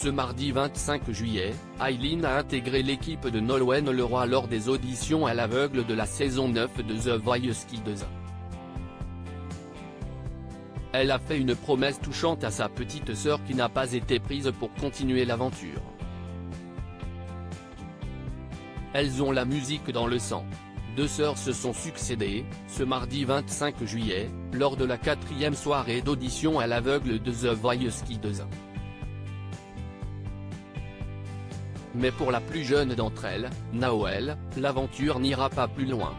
Ce mardi 25 juillet, Aileen a intégré l'équipe de Nolwenn Leroy lors des auditions à l'aveugle de la saison 9 de The Voice Kids. Elle a fait une promesse touchante à sa petite sœur qui n'a pas été prise pour continuer l'aventure. Elles ont la musique dans le sang. Deux sœurs se sont succédé, ce mardi 25 juillet, lors de la 4e soirée d'audition à l'aveugle de The Voice Kids. Mais pour la plus jeune d'entre elles, Naoelle, l'aventure n'ira pas plus loin.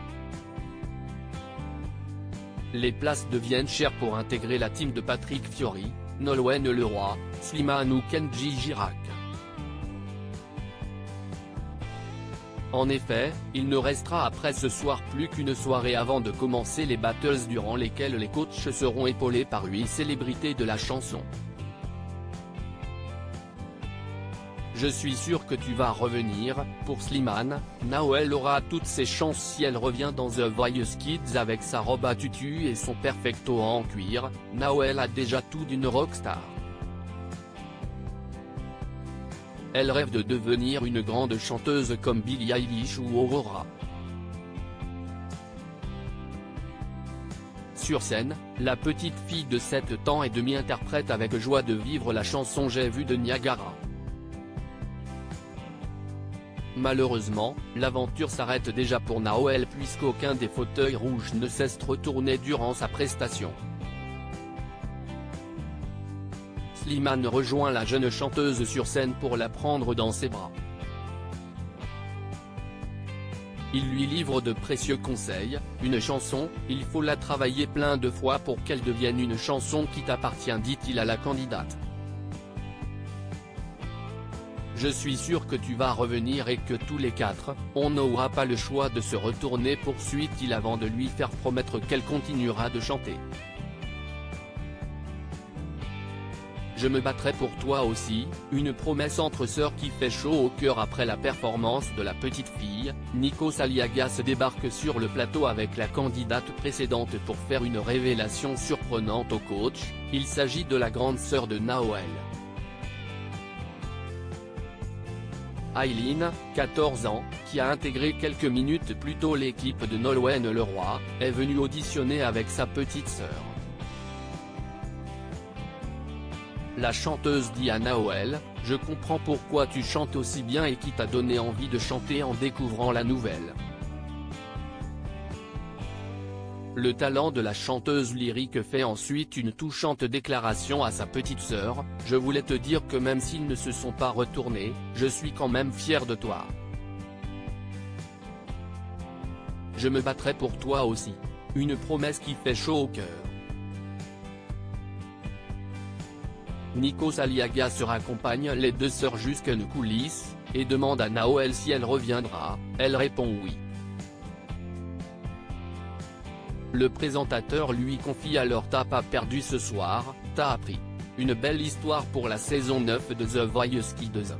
Les places deviennent chères pour intégrer la team de Patrick Fiori, Nolwenn Leroy, Slimane ou Kenji Girac. En effet, il ne restera après ce soir plus qu'une soirée avant de commencer les battles durant lesquelles les coachs seront épaulés par 8 célébrités de la chanson. Je suis sûr que tu vas revenir. Pour Slimane, Naoelle aura toutes ses chances si elle revient dans The Voice Kids avec sa robe à tutu et son perfecto en cuir. Naoelle a déjà tout d'une rockstar. Elle rêve de devenir une grande chanteuse comme Billie Eilish ou Aurora. Sur scène, la petite fille de 7 ans et demi interprète avec joie de vivre la chanson J'ai vu de Niagara. Malheureusement, l'aventure s'arrête déjà pour Naoelle puisqu'aucun des fauteuils rouges ne cesse de retourner durant sa prestation. Slimane rejoint la jeune chanteuse sur scène pour la prendre dans ses bras. Il lui livre de précieux conseils. Une chanson, il faut la travailler plein de fois pour qu'elle devienne une chanson qui t'appartient, dit-il à la candidate. Je suis sûr que tu vas revenir et que tous les quatre, on n'aura pas le choix de se retourner, poursuit-il avant de lui faire promettre qu'elle continuera de chanter. Je me battrai pour toi aussi, une promesse entre sœurs qui fait chaud au cœur après la performance de la petite fille. Nikos Aliagas débarque sur le plateau avec la candidate précédente pour faire une révélation surprenante au coach. Il s'agit de la grande sœur de Naoelle. Aileen, 14 ans, qui a intégré quelques minutes plus tôt l'équipe de Nolwenn Leroy, est venue auditionner avec sa petite sœur. La chanteuse dit à Naoelle, « Je comprends pourquoi tu chantes aussi bien et qui t'a donné envie de chanter en découvrant la nouvelle. » Le talent de la chanteuse lyrique fait ensuite une touchante déclaration à sa petite sœur, « Je voulais te dire que même s'ils ne se sont pas retournés, je suis quand même fière de toi. Je me battrai pour toi aussi. » Une promesse qui fait chaud au cœur. Nikos Aliagas raccompagne les deux sœurs jusqu'à une coulisse, et demande à Naoelle si elle reviendra. Elle répond oui. Le présentateur lui confie alors « T'as pas perdu ce soir, t'as appris. Une belle histoire pour la saison 9 de The Voice Kids.